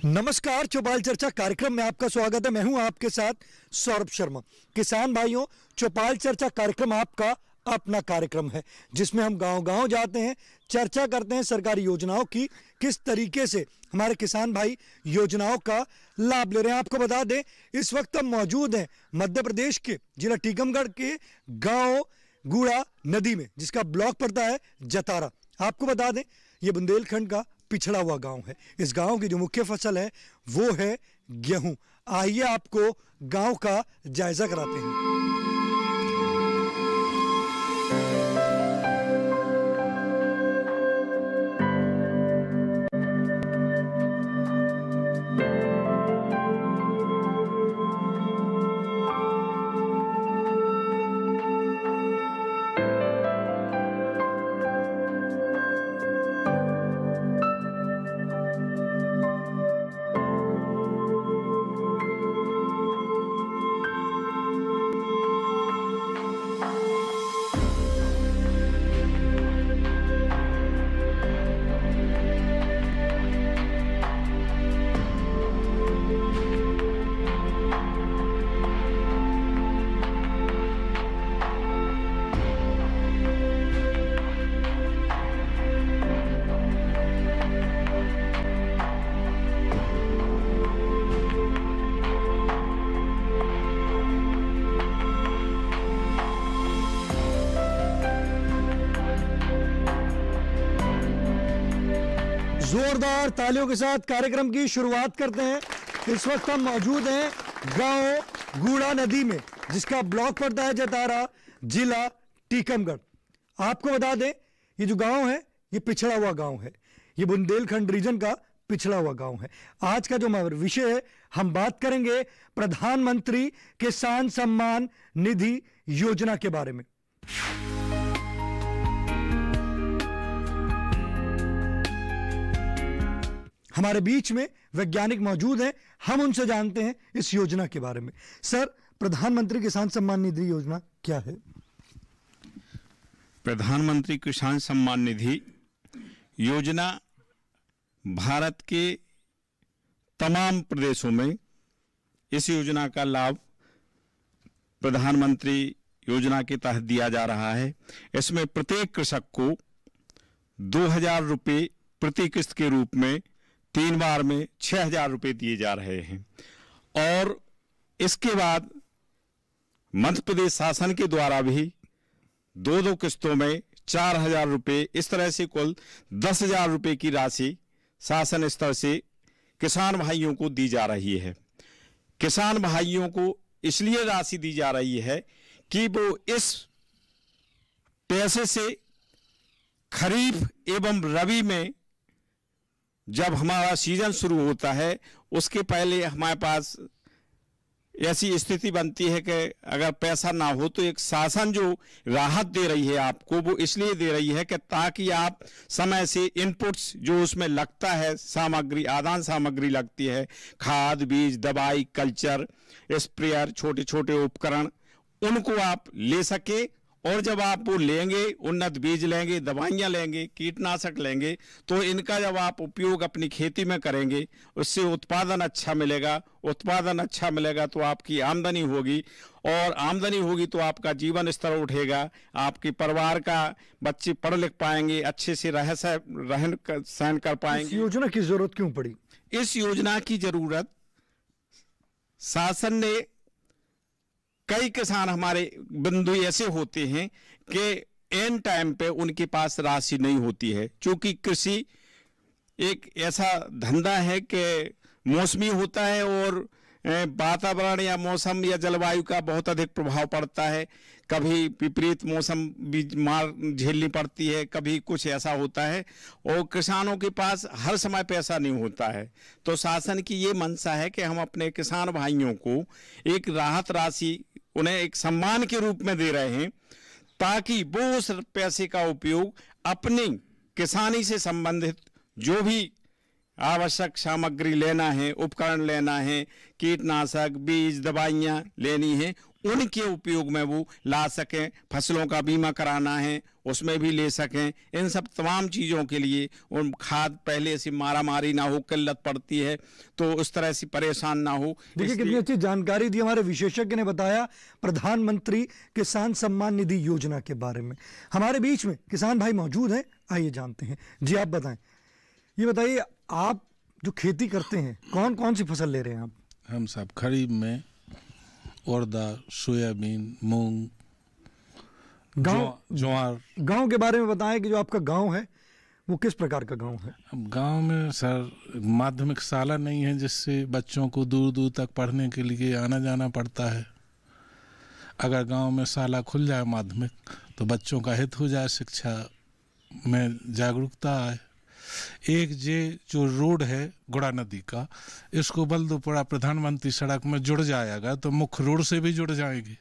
नमस्कार, चौपाल चर्चा कार्यक्रम में आपका स्वागत है। मैं हूं आपके साथ सौरभ शर्मा। किसान भाइयों, चौपाल चर्चा कार्यक्रम आपका अपना कार्यक्रम है जिसमें हम गांव-गांव जाते हैं, चर्चा करते हैं सरकारी योजनाओं की, किस तरीके से हमारे किसान भाई योजनाओं का लाभ ले रहे हैं। आपको बता दें, इस वक्त हम मौजूद हैं मध्य प्रदेश के जिला टीकमगढ़ के गाँव गूड़ा नदी में, जिसका ब्लॉक पड़ता है जतारा। आपको बता दें, ये बुंदेलखंड का पिछड़ा हुआ गांव है। इस गांव की जो मुख्य फसल है वो है गेहूं। आइए आपको गांव का जायजा कराते हैं। जोरदार तालियों के साथ कार्यक्रम की शुरुआत करते हैं। इस वक्त हम मौजूद हैं गांव गूड़ा नदी में, जिसका ब्लॉक पड़ता है जतारा, जिला टीकमगढ़। आपको बता दें, ये जो गांव है ये पिछड़ा हुआ गांव है। ये बुंदेलखंड रीजन का पिछड़ा हुआ गांव है। आज का जो विषय है, हम बात करेंगे प्रधानमंत्री किसान सम्मान निधि योजना के बारे में। हमारे बीच में वैज्ञानिक मौजूद हैं, हम उनसे जानते हैं इस योजना के बारे में। सर, प्रधानमंत्री किसान सम्मान निधि योजना क्या है? प्रधानमंत्री किसान सम्मान निधि योजना भारत के तमाम प्रदेशों में इस योजना का लाभ प्रधानमंत्री योजना के तहत दिया जा रहा है। इसमें प्रत्येक कृषक को 2000 रुपये प्रति किस्त के रूप में 3 बार में 6000 रुपये दिए जा रहे हैं। और इसके बाद मध्य प्रदेश शासन के द्वारा भी 2 किस्तों में 4000 रुपये, इस तरह से कुल 10,000 रुपये की राशि शासन स्तर से किसान भाइयों को दी जा रही है। किसान भाइयों को इसलिए राशि दी जा रही है कि वो इस पैसे से खरीफ एवं रबी में जब हमारा सीजन शुरू होता है, उसके पहले हमारे पास ऐसी स्थिति बनती है कि अगर पैसा ना हो तो एक शासन जो राहत दे रही है आपको, वो इसलिए दे रही है कि ताकि आप समय से इनपुट्स जो उसमें लगता है, सामग्री, आदान सामग्री लगती है, खाद, बीज, दवाई, कल्चर, स्प्रेयर, छोटे छोटे उपकरण, उनको आप ले सके। और जब आप वो लेंगे, उन्नत बीज लेंगे, दवाइयाँ लेंगे, कीटनाशक लेंगे, तो इनका जब आप उपयोग अपनी खेती में करेंगे, उससे उत्पादन अच्छा मिलेगा। उत्पादन अच्छा मिलेगा तो आपकी आमदनी होगी, और आमदनी होगी तो आपका जीवन स्तर उठेगा, आपके परिवार का बच्चे पढ़ लिख पाएंगे, अच्छे से रहन सहन कर पाएंगे। इस योजना की जरूरत क्यों पड़ी? इस योजना की जरूरत शासन ने, कई किसान हमारे बंधु ऐसे होते हैं कि एन टाइम पे उनके पास राशि नहीं होती है। क्योंकि कृषि एक ऐसा धंधा है कि मौसमी होता है और वातावरण या मौसम या जलवायु का बहुत अधिक प्रभाव पड़ता है। कभी विपरीत मौसम भी मार झेलनी पड़ती है, कभी कुछ ऐसा होता है, और किसानों के पास हर समय पैसा नहीं होता है। तो शासन की ये मंशा है कि हम अपने किसान भाइयों को एक राहत राशि, उन्हें एक सम्मान के रूप में दे रहे हैं, ताकि वो उस पैसे का उपयोग अपनी किसानी से संबंधित जो भी आवश्यक सामग्री लेना है, उपकरण लेना है, कीटनाशक, बीज, दवाइयाँ लेनी है, उनके उपयोग में वो ला सकें। फसलों का बीमा कराना है उसमें भी ले सकें। इन सब तमाम चीज़ों के लिए उन खाद पहले से मारामारी ना हो, किल्लत पड़ती है तो उस तरह से परेशान ना हो। देखिए कितनी अच्छी जानकारी दी हमारे विशेषज्ञ ने बताया प्रधानमंत्री किसान सम्मान निधि योजना के बारे में। हमारे बीच में किसान भाई मौजूद हैं, आइए जानते हैं। जी आप बताएं, ये बताइए आप जो खेती करते हैं कौन कौन सी फसल ले रहे हैं आप? हम सब खरीफ में उड़दा, सोयाबीन, मूंग, ज्वार। गांव के बारे में बताएं कि जो आपका गांव है वो किस प्रकार का गांव है? अब गांव में सर माध्यमिक शाला नहीं है जिससे बच्चों को दूर दूर तक पढ़ने के लिए आना जाना पड़ता है। अगर गांव में शाला खुल जाए माध्यमिक तो बच्चों का हित हो जाए, शिक्षा में जागरूकता आए। एक जो रोड है गुड़ा नदी का, इसको बल्दोपुरा प्रधानमंत्री सड़क में जुड़ जाएगा तो मुख्य रोड से भी जुड़ जाएगी।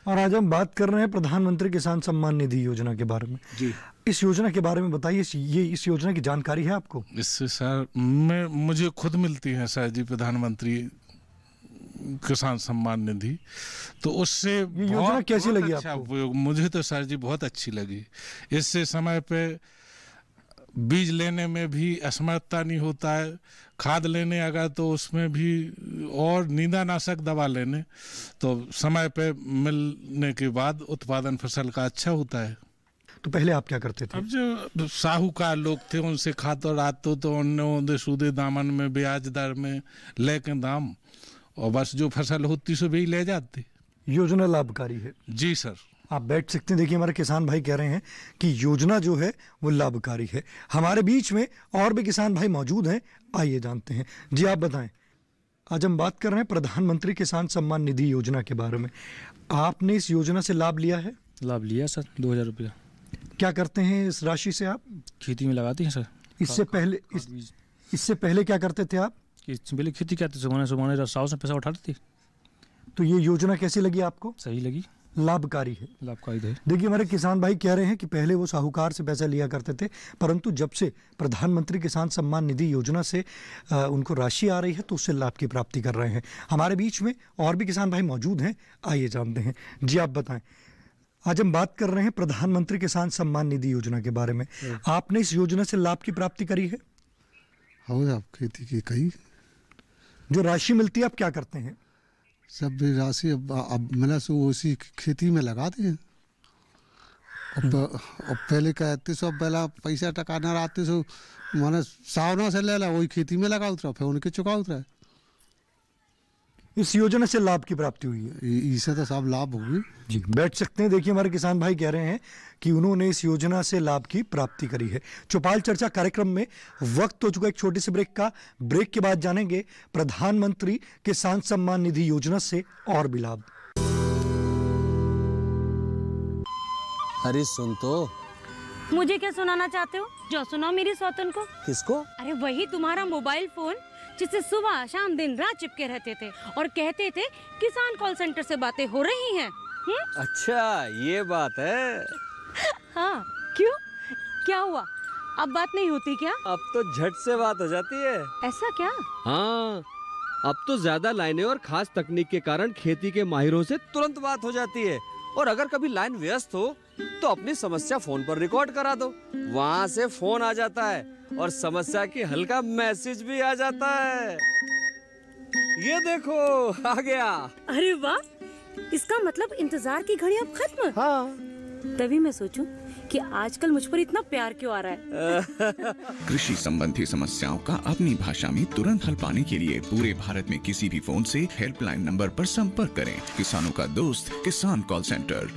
और आज हम बात कर रहे हैं प्रधानमंत्री किसान सम्मान निधि योजना के बारे में। जी, इस योजना के बारे में बताइए, ये इस योजना की जानकारी है आपको? इससे सर मुझे खुद मिलती है सर जी प्रधानमंत्री किसान सम्मान निधि, तो उससे योजना कैसी लगी अच्छा आपको? मुझे तो सर जी बहुत अच्छी लगी। इससे समय पे बीज लेने में भी असमर्थता नहीं होता है, खाद लेने अगर तो उसमें भी, और नींदानाशक दवा लेने तो समय पे मिलने के बाद उत्पादन फसल का अच्छा होता है। तो पहले आप क्या करते थे? अब जो साहूकार लोग थे उनसे खातर आते तो उन्होंने सूदे दामन में ब्याज दर में लेके दाम, और बस जो फसल होती सो भी ले जाते। योजना लाभकारी है? जी सर। आप बैठ सकते हैं। देखिए हमारे किसान भाई कह रहे हैं कि योजना जो है वो लाभकारी है। हमारे बीच में और भी किसान भाई मौजूद हैं, आइए जानते हैं। जी आप बताएं, आज हम बात कर रहे हैं प्रधानमंत्री किसान सम्मान निधि योजना के बारे में। आपने इस योजना से लाभ लिया है? लाभ लिया सर, 2000 रुपया। क्या करते हैं इस राशि से आप? खेती में लगाते हैं सर। इससे पहले क्या करते थे आप? पहले खेती करते, सुबह साहु से पैसा उठाते थे। तो ये योजना कैसी लगी आपको? सही लगी, लाभकारी है। लाभकारी है। देखिए हमारे किसान भाई कह रहे हैं कि पहले वो साहूकार से पैसा लिया करते थे, परंतु जब से प्रधानमंत्री किसान सम्मान निधि योजना से उनको राशि आ रही है तो उससे लाभ की प्राप्ति कर रहे हैं। हमारे बीच में और भी किसान भाई मौजूद हैं, आइए जानते हैं। जी आप बताएं, आज हम बात कर रहे हैं प्रधानमंत्री किसान सम्मान निधि योजना के बारे में। आपने इस योजना से लाभ की प्राप्ति करी है? और आप खेती की कई जो राशि मिलती है आप क्या करते हैं? सब राशि अब मिला सो उसी खेती में लगाते हैं। अब पहले कहते सो पहला पैसा टका न रहते सो माने सावना से ले ला, वही खेती में लगा उतरा, फिर उनके चुका उतरा। इस योजना से लाभ की प्राप्ति हुई है? इससे तो सब लाभ होगी। जी बैठ सकते हैं। देखिए हमारे किसान भाई कह रहे हैं कि उन्होंने इस योजना से लाभ की प्राप्ति करी है। चौपाल चर्चा कार्यक्रम में वक्त हो चुका एक छोटे से ब्रेक का। ब्रेक के बाद जानेंगे प्रधानमंत्री किसान सम्मान निधि योजना से और भी लाभ। अरे सुन तो। मुझे क्या सुनाना चाहते हो? जो सुनाओ मेरी सौतन को। किसको? अरे वही तुम्हारा मोबाइल फोन जिससे सुबह शाम दिन रात चिपके रहते थे और कहते थे किसान कॉल सेंटर से बातें हो रही हैं। अच्छा ये बात है। हाँ क्यों, क्या हुआ? अब बात नहीं होती क्या? अब तो झट से बात हो जाती है। ऐसा क्या? हाँ, अब तो ज्यादा लाइनें और खास तकनीक के कारण खेती के माहिरों से तुरंत बात हो जाती है। और अगर कभी लाइन व्यस्त हो तो अपनी समस्या फोन पर रिकॉर्ड करा दो, वहाँ से फोन आ जाता है और समस्या की हल का मैसेज भी आ जाता है। ये देखो आ गया। अरे वाह, इसका मतलब इंतजार की घड़ी अब खत्म। हाँ। तभी मैं सोचूं कि आजकल मुझ पर इतना प्यार क्यों आ रहा है। कृषि संबंधी समस्याओं का अपनी भाषा में तुरंत हल पाने के लिए पूरे भारत में किसी भी फोन से हेल्पलाइन नंबर पर संपर्क करें। किसानों का दोस्त किसान कॉल सेंटर।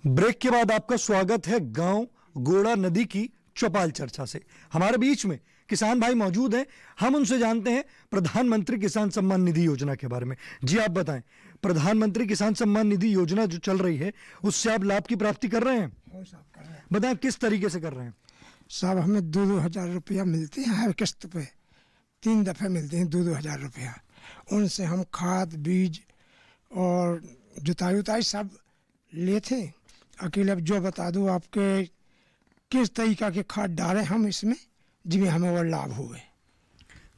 ब्रेक के बाद आपका स्वागत है गांव गोड़ा नदी की चौपाल चर्चा से। हमारे बीच में किसान भाई मौजूद हैं, हम उनसे जानते हैं प्रधानमंत्री किसान सम्मान निधि योजना के बारे में। जी आप बताएं, प्रधानमंत्री किसान सम्मान निधि योजना जो चल रही है उससे आप लाभ की प्राप्ति कर रहे हैं? बताएं किस तरीके से कर रहे हैं? साहब हमें 2-2 हजार रुपया मिलते हैं हर किस्त पे, 3 दफे मिलते हैं 2-2 हजार रुपया। उनसे हम खाद बीज और जुताई उताई सब लेते। अकेले अब जो बता दूं आपके किस तरीका के खाद डालें हम इसमें जिसमें हमें और लाभ हुए।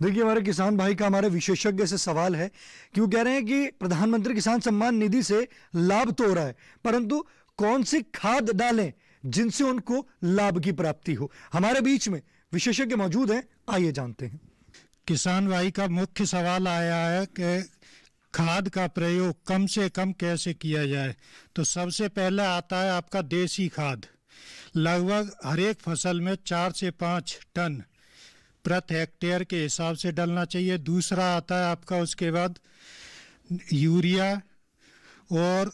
देखिए हमारे किसान भाई का हमारे विशेषज्ञ से सवाल है कि वो कह रहे हैं कि प्रधानमंत्री किसान सम्मान निधि से लाभ तो हो रहा है, परंतु कौन सी खाद डालें जिनसे उनको लाभ की प्राप्ति हो। हमारे बीच में विशेषज्ञ मौजूद हैं, आइए जानते हैं। किसान भाई का मुख्य सवाल आया है कि खाद का प्रयोग कम से कम कैसे किया जाए। तो सबसे पहले आता है आपका देसी खाद। लगभग हर एक फसल में 4 से 5 टन प्रति हेक्टेयर के हिसाब से डलना चाहिए। दूसरा आता है आपका उसके बाद यूरिया और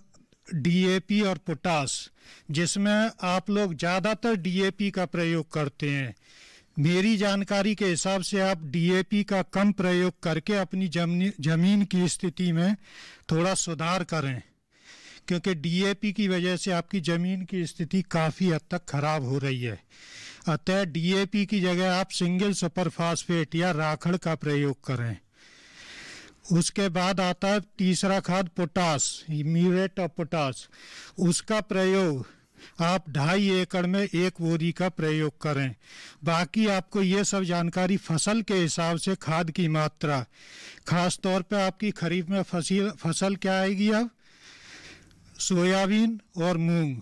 डीएपी और पोटास, जिसमें आप लोग ज़्यादातर डीएपी का प्रयोग करते हैं। मेरी जानकारी के हिसाब से आप डीएपी का कम प्रयोग करके अपनी ज़मीन की स्थिति में थोड़ा सुधार करें, क्योंकि डीएपी की वजह से आपकी ज़मीन की स्थिति काफ़ी हद तक ख़राब हो रही है। अतः डीएपी की जगह आप सिंगल सुपर फास्फेट या राखड़ का प्रयोग करें। उसके बाद आता है तीसरा खाद पोटास, म्यूरेट ऑफ पोटास। उसका प्रयोग आप 2.5 एकड़ में 1 बोरी का प्रयोग करें। बाकी आपको ये सब जानकारी फसल के हिसाब से खाद की मात्रा, खास तौर पे आपकी खरीफ में फसल क्या आएगी अब, सोयाबीन और मूंग।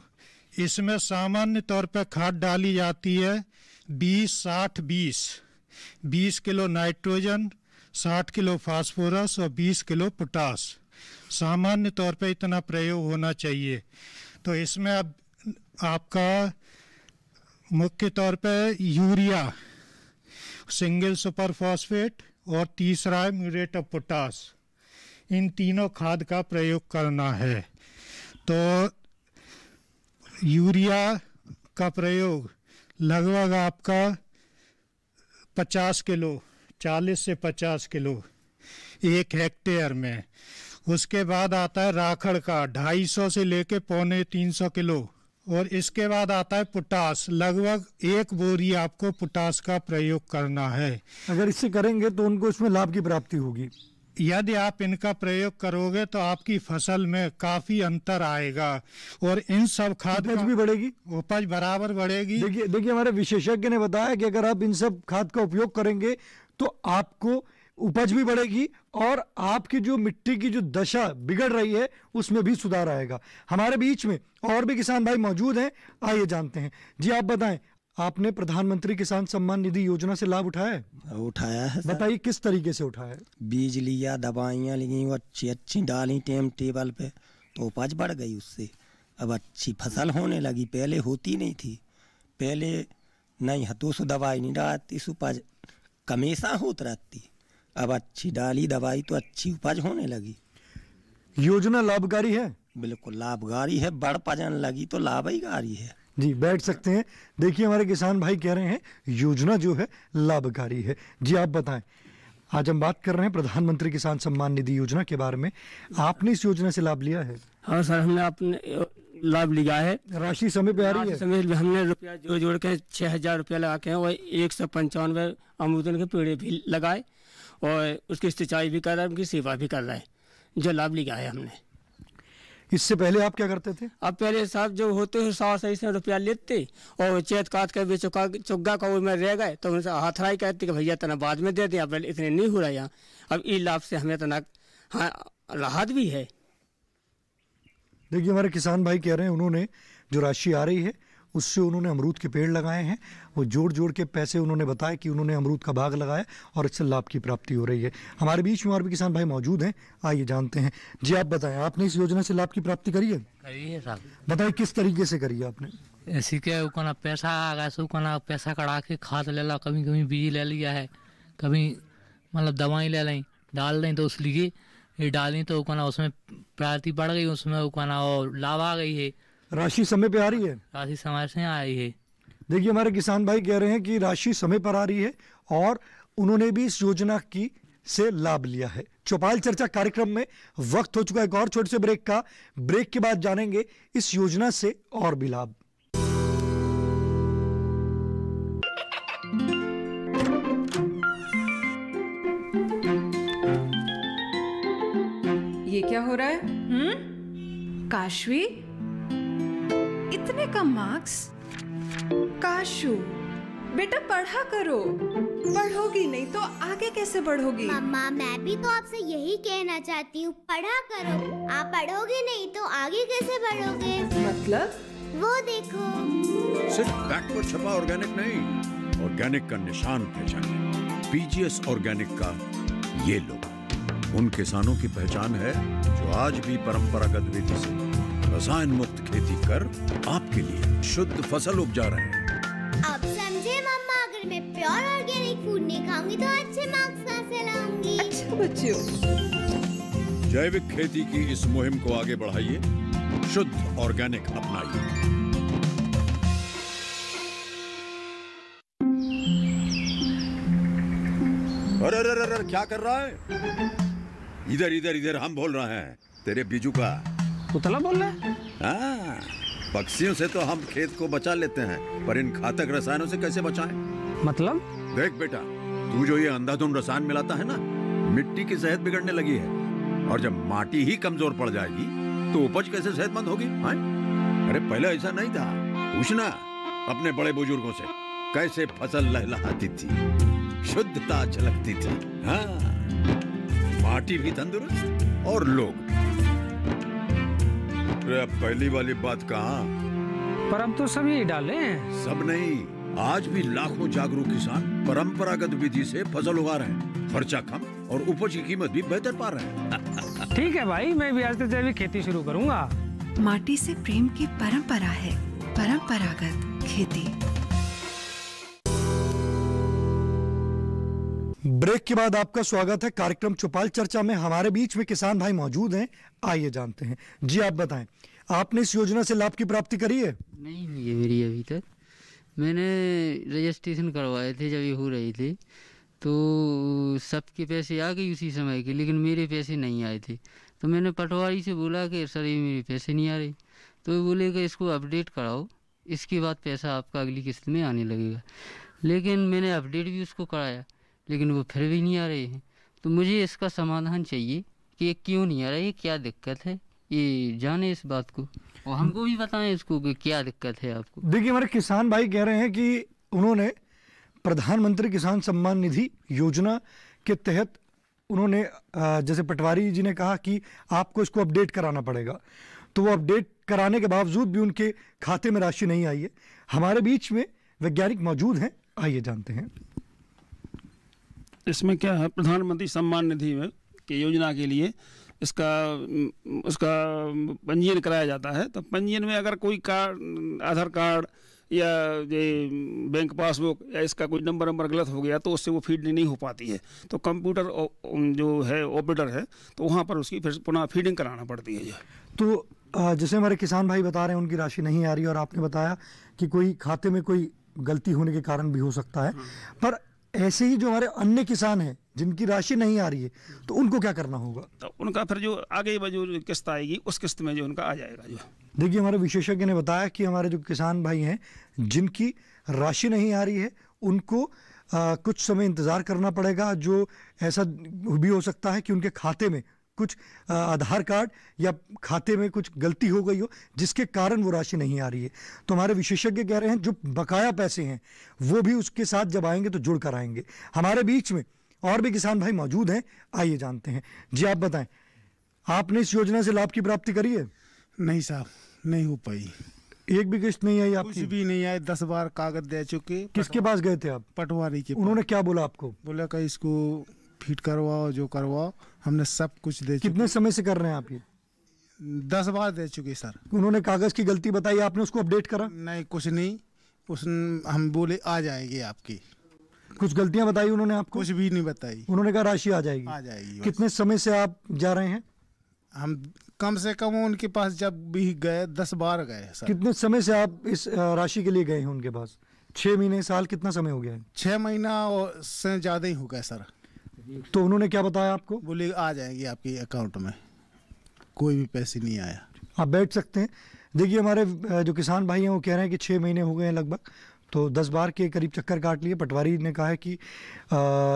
इसमें सामान्य तौर पे खाद डाली जाती है 20-60-20, 20 किलो नाइट्रोजन, 60 किलो फास्फोरस और 20 किलो पोटास। सामान्य तौर पे इतना प्रयोग होना चाहिए। तो इसमें अब आपका मुख्य तौर पे यूरिया, सिंगल सुपर फॉस्फेट और तीसरा है म्यूरेट ऑफ पोटास। इन तीनों खाद का प्रयोग करना है। तो यूरिया का प्रयोग लगभग आपका 50 किलो, 40 से 50 किलो 1 हेक्टेयर में। उसके बाद आता है राखड़ का 250 से लेके 250-300 किलो। और इसके बाद आता है पोटास, लगभग 1 बोरी आपको पोटास का प्रयोग करना है। अगर इससे करेंगे तो उनको इसमें लाभ की प्राप्ति होगी। यदि आप इनका प्रयोग करोगे तो आपकी फसल में काफी अंतर आएगा और इन सब खाद उपज भी बढ़ेगी, उपज बराबर बढ़ेगी। देखिए हमारे विशेषज्ञ ने बताया कि अगर आप इन सब खाद का उपयोग करेंगे तो आपको उपज भी बढ़ेगी और आपकी जो मिट्टी की जो दशा बिगड़ रही है उसमें भी सुधार आएगा। हमारे बीच में और भी किसान भाई मौजूद हैं, आइए जानते हैं। जी आप बताएं, आपने प्रधानमंत्री किसान सम्मान निधि योजना से लाभ उठाया है? उठाया है। बताइए किस तरीके से उठाया है? बीज लिया, दवाइयाँ ली और अच्छी डाली टाइम टेबल पे, तो उपज बढ़ गई उससे। अब अच्छी फसल होने लगी, पहले होती नहीं थी। पहले नहीं हतों से दवाई नहीं डालती, उपज कमेसा होती रहती। अब अच्छी डाली दवाई तो अच्छी उपज होने लगी। योजना लाभकारी है? बिल्कुल लाभकारी है, बढ़ पजन लगी तो लाभकारी है। जी बैठ सकते हैं। देखिए हमारे किसान भाई कह रहे हैं योजना जो है लाभकारी है। जी आप बताएं, आज हम बात कर रहे हैं प्रधानमंत्री किसान सम्मान निधि योजना के बारे में। आपने इस योजना से लाभ लिया है? हाँ सर, हमने अपने लाभ लिया है। राशि समय पे आ रही है? समय हमने रुपया जोड़ के 6,000 रुपया लगा के और 195 अमरूदन के पेड़ भी लगाए और उसकी सिंचाई भी कर रहा है, उनकी सेवा भी कर रहा है, जो लाभ लिया है हमने। इससे पहले आप क्या करते थे? अब पहले साहब जो होते हैं 100 से रुपया लेते और चेत काट कर चुग्गा का वो में रह गए तो उनसे हाथराई कहते कि भैया तना बाद में दे दें, अब इतने नहीं हो रहा यहाँ। अब इस लाभ से हमें तना हाँ राहत भी है। देखिए हमारे किसान भाई कह रहे हैं उन्होंने जो राशि आ रही है उससे उन्होंने अमरूद के पेड़ लगाए हैं। वो जोड़ के पैसे उन्होंने बताया कि उन्होंने अमरूद का बाग लगाया और इससे लाभ की प्राप्ति हो रही है। हमारे बीच में और भी किसान भाई मौजूद हैं, आइए जानते हैं। जी आप बताएं, आपने इस योजना से लाभ की प्राप्ति करी है? करी है साहब। बताइए किस तरीके से करी है आपने? ऐसी क्या उकना पैसा आ गया, उकना पैसा कड़ा के खाद ले ला, कभी कभी बीज ले लिया है, कभी मतलब दवाई ले लें डाल दें तो उस लिए ये डालें तो उकना उसमें प्राप्ति बढ़ गई, उसमें उकना और लाभ आ गई है। राशि समय पे आ रही है? राशि समय से आ रही है। देखिए हमारे किसान भाई कह रहे हैं कि राशि समय पर आ रही है और उन्होंने भी इस योजना की से लाभ लिया है। चौपाल चर्चा कार्यक्रम में वक्त हो चुका है एक और छोटे से ब्रेक का। ब्रेक के बाद जानेंगे इस योजना से और भी लाभ। ये क्या हो रहा है? काशवी, इतने कम मार्क्स? काशू, बेटा पढ़ा करो, पढ़ोगी नहीं तो आगे कैसे बढ़ोगी? मम्मा मैं भी तो आपसे यही कहना चाहती हूँ, पढ़ा करो। आप पढ़ोगे नहीं तो आगे कैसे बढ़ोगे? मतलब? वो देखो। सिर्फ बैक पर छपा ऑर्गेनिक नहीं, ऑर्गेनिक का निशान पहचाने। पीजीएस ऑर्गेनिक का ये लोग उन किसानों की पहचान है जो आज भी परंपरागत विधि से रसायन मुक्त खेती कर आपके लिए शुद्ध फसल उपजा रहे हैं। अब समझे मम्मा, अगर मैं प्योर ऑर्गेनिक फूड नहीं खाऊंगी तो अच्छे मार्क्स कहाँ से लाऊंगी? अच्छा बच्चों, जैविक खेती की इस मुहिम को आगे बढ़ाइए, शुद्ध ऑर्गेनिक अपनाइए। अरे अरे अरे क्या कर रहा है? इधर इधर इधर, हम बोल रहे हैं तेरे बीजू का। पुतला बोल रहा है? हाँ, पक्षियों से तो हम खेत को बचा लेते हैं, पर इन घातक रसायनों से कैसे बचाएं? मतलब? देख बेटा, तू जो ये अंधाधुंध रसायन मिलाता है ना, मिट्टी की सेहत बिगड़ने लगी है। और जब माटी ही कमजोर पड़ जाएगी तो उपज कैसे सेहतमंद होगी? हाँ? अरे पहले ऐसा नहीं था। पूछना अपने बड़े बुजुर्गों से, कैसे फसल लहलहाती थी, शुद्धता झलकती थी। हाँ, माटी भी तंदुरुस्त और लोग। पहली वाली बात कहाँ? पर अब तो सब यही डाले हैं। सब नहीं, आज भी लाखों जागरूक किसान परंपरागत विधि से फसल उगा रहे हैं। खर्चा कम और उपज की कीमत भी बेहतर पा रहे हैं। ठीक है भाई, मैं भी आज से जैविक खेती शुरू करूंगा। माटी से प्रेम की परंपरा है, परंपरागत खेती। ब्रेक के बाद आपका स्वागत है कार्यक्रम चौपाल चर्चा में। हमारे बीच में किसान भाई मौजूद हैं, आइए जानते हैं। जी आप बताएं, आपने इस योजना से लाभ की प्राप्ति करी है? नहीं हुई है मेरी अभी तक। मैंने रजिस्ट्रेशन करवाए थे जब ये हो रही थी, तो सबके पैसे आ गए उसी समय के, लेकिन मेरे पैसे नहीं आए थे। तो मैंने पटवारी से बोला कि सर ये मेरे पैसे नहीं आ रहे, तो वो बोले कि इसको अपडेट कराओ, इसके बाद पैसा आपका अगली किस्त में आने लगेगा। लेकिन मैंने अपडेट भी उसको कराया, लेकिन वो फिर भी नहीं आ रहे हैं। तो मुझे इसका समाधान चाहिए कि ये क्यों नहीं आ रहा है, क्या दिक्कत है, ये जाने इस बात को और हमको भी बताएं इसको कि क्या दिक्कत है आपको। देखिए, हमारे किसान भाई कह रहे हैं कि उन्होंने प्रधानमंत्री किसान सम्मान निधि योजना के तहत उन्होंने जैसे पटवारी जी ने कहा कि आपको इसको अपडेट कराना पड़ेगा, तो वो अपडेट कराने के बावजूद भी उनके खाते में राशि नहीं आई है। हमारे बीच में वैज्ञानिक मौजूद हैं, आइए जानते हैं। इसमें क्या है, प्रधानमंत्री सम्मान निधि में की योजना के लिए उसका पंजीयन कराया जाता है। तो पंजीयन में अगर कोई कार्ड, आधार कार्ड या ये बैंक पासबुक या इसका कोई नंबर गलत हो गया तो उससे वो फीड नहीं हो पाती है। तो कंप्यूटर जो है ऑपरेटर है, तो वहाँ पर उसकी फिर पुनः फीडिंग कराना पड़ती है। तो जैसे हमारे किसान भाई बता रहे हैं उनकी राशि नहीं आ रही, और आपने बताया कि कोई खाते में कोई गलती होने के कारण भी हो सकता है, पर ऐसे ही जो हमारे अन्य किसान हैं जिनकी राशि नहीं आ रही है, तो उनको क्या करना होगा? तो उनका फिर जो आगे जो किस्त आएगी उस किस्त में जो उनका आ जाएगा। जो देखिए, हमारे विशेषज्ञ ने बताया कि हमारे जो किसान भाई हैं जिनकी राशि नहीं आ रही है उनको कुछ समय इंतज़ार करना पड़ेगा। जो ऐसा भी हो सकता है कि उनके खाते में कुछ आधार कार्ड या खाते में कुछ गलती हो गई हो जिसके कारण वो राशि नहीं आ रही है। तो हमारे विशेषज्ञ कह रहे हैं जो बकाया पैसे हैं वो भी उसके साथ जब आएंगे तो जुड़ कर आएंगे। हमारे बीच में और भी किसान भाई मौजूद हैं, आइए जानते हैं। जी आप बताएं, आपने इस योजना से लाभ की प्राप्ति करी है? नहीं साहब, नहीं हो पाई। एक भी किस्त नहीं आई आपकी? कुछ भी नहीं आए, 10 बार कागज दे चुके। किसके पास गए थे आप? पटवारी के। उन्होंने क्या बोला आपको? बोला कि इसको फिट करवाओ, जो करवाओ। हमने सब कुछ दे चुके। कितने समय से कर रहे हैं आप ये? 10 बार दे चुके सर। उन्होंने कागज की गलती बताई, आपने उसको अपडेट करा? नहीं, कुछ नहीं। हम बोले आ जाएगी आपकी। कुछ गलतियां बताई उन्होंने आपको? कुछ भी नहीं बताई। उन्होंने कहा राशि आ जाएगी। आ जाएगी। कितने समय से आप जा रहे हैं? हम कम से कम उनके पास जब भी गए 10 बार गए सर। कितने समय से आप इस राशि के लिए गए हैं उनके पास? 6 महीने, साल, कितना समय हो गया है? 6 महीना से ज़्यादा ही हो गया सर। तो उन्होंने क्या बताया आपको? बोले आ जाएगी आपके अकाउंट में, कोई भी पैसे नहीं आया। आप बैठ सकते हैं। देखिए, हमारे जो किसान भाई हैं वो कह रहे हैं कि 6 महीने हो गए हैं लगभग, तो 10 बार के करीब चक्कर काट लिए। पटवारी ने कहा है कि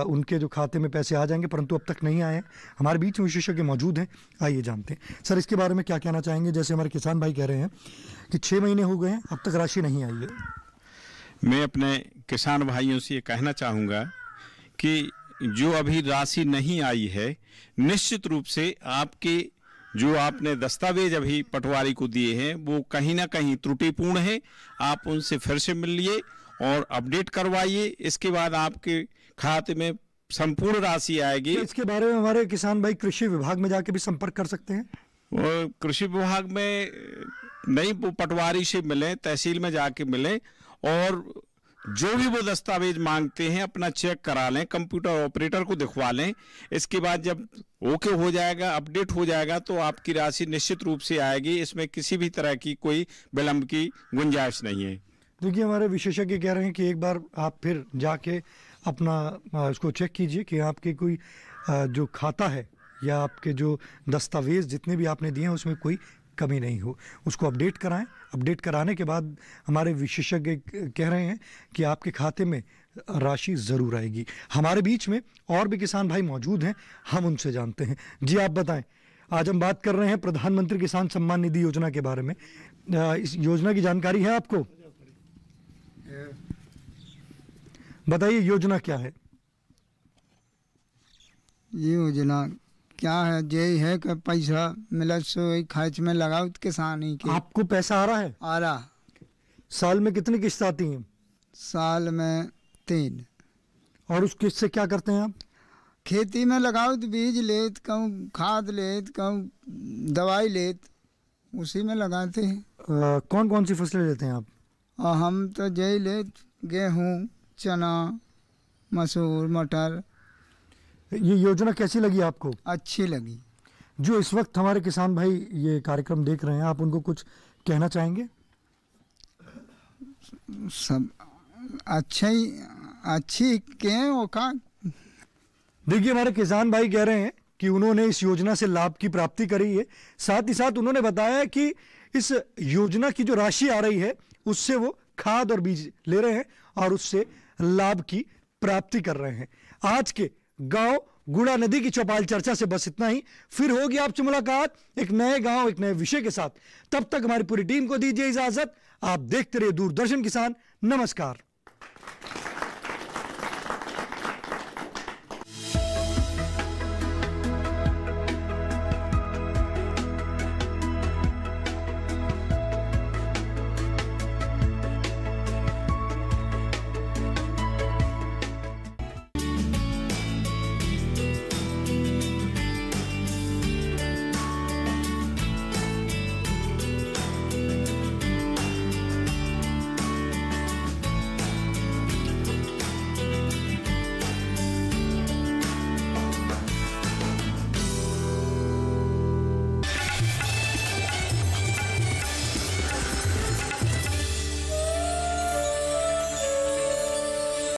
उनके जो खाते में पैसे आ जाएंगे, परंतु अब तक नहीं आए हैं। हमारे बीच में विशेषज्ञ मौजूद हैं, आइए जानते हैं। सर, इसके बारे में क्या कहना चाहेंगे? जैसे हमारे किसान भाई कह रहे हैं कि 6 महीने हो गए हैं, अब तक राशि नहीं आई है। मैं अपने किसान भाइयों से ये कहना चाहूँगा कि जो अभी राशि नहीं आई है, निश्चित रूप से आपके जो आपने दस्तावेज अभी पटवारी को दिए हैं वो कहीं ना कहीं त्रुटिपूर्ण है। आप उनसे फिर से मिल लिए और अपडेट करवाइए। इसके बाद आपके खाते में संपूर्ण राशि आएगी। इसके बारे में हमारे किसान भाई कृषि विभाग में जाके भी संपर्क कर सकते हैं। और कृषि विभाग में नहीं, वो पटवारी से मिलें, तहसील में जाके मिलें और जो भी वो दस्तावेज मांगते हैं अपना चेक करा लें, कंप्यूटर ऑपरेटर को दिखवा लें। इसके बाद जब ओके हो जाएगा, अपडेट हो जाएगा तो आपकी राशि निश्चित रूप से आएगी। इसमें किसी भी तरह की कोई विलंब की गुंजाइश नहीं है। देखिए, हमारे विशेषज्ञ कह रहे हैं कि एक बार आप फिर जाके अपना इसको चेक कीजिए कि आपके कोई जो खाता है या आपके जो दस्तावेज जितने भी आपने दिए हैं उसमें कोई कमी नहीं हो, उसको अपडेट कराएं। अपडेट कराने के बाद हमारे विशेषज्ञ कह रहे हैं कि आपके खाते में राशि ज़रूर आएगी। हमारे बीच में और भी किसान भाई मौजूद हैं, हम उनसे जानते हैं। जी, आप बताएं। आज हम बात कर रहे हैं प्रधानमंत्री किसान सम्मान निधि योजना के बारे में। इस योजना की जानकारी है आपको? बताइए, योजना क्या है? ये योजना क्या है? यही है कि पैसा मिला सो खर्च में लगाओ किसान ही के। आपको पैसा आ रहा है? आ रहा। साल में कितनी किस्त आती हैं? साल में 3। और उस किस्त से क्या करते हैं आप? खेती में लगाओ तो बीज लेत, कहूँ खाद लेत, कहूँ दवाई लेत, उसी में लगाते हैं। कौन कौन सी फसलें लेते हैं आप? हम तो यही लेत, गेहूँ, चना, मसूर, मटर। ये योजना कैसी लगी आपको? अच्छी लगी। जो इस वक्त हमारे किसान भाई ये कार्यक्रम देख रहे हैं, आप उनको कुछ कहना चाहेंगे? सब अच्छी के का। देखिए, हमारे किसान भाई कह रहे हैं कि उन्होंने इस योजना से लाभ की प्राप्ति करी है। साथ ही साथ उन्होंने बताया कि इस योजना की जो राशि आ रही है उससे वो खाद और बीज ले रहे हैं और उससे लाभ की प्राप्ति कर रहे हैं। आज के गांव गुड़ा नदी की चौपाल चर्चा से बस इतना ही। फिर होगी आपसे मुलाकात एक नए गांव, एक नए विषय के साथ। तब तक हमारी पूरी टीम को दीजिए इजाजत। आप देखते रहिए दूरदर्शन किसान। नमस्कार।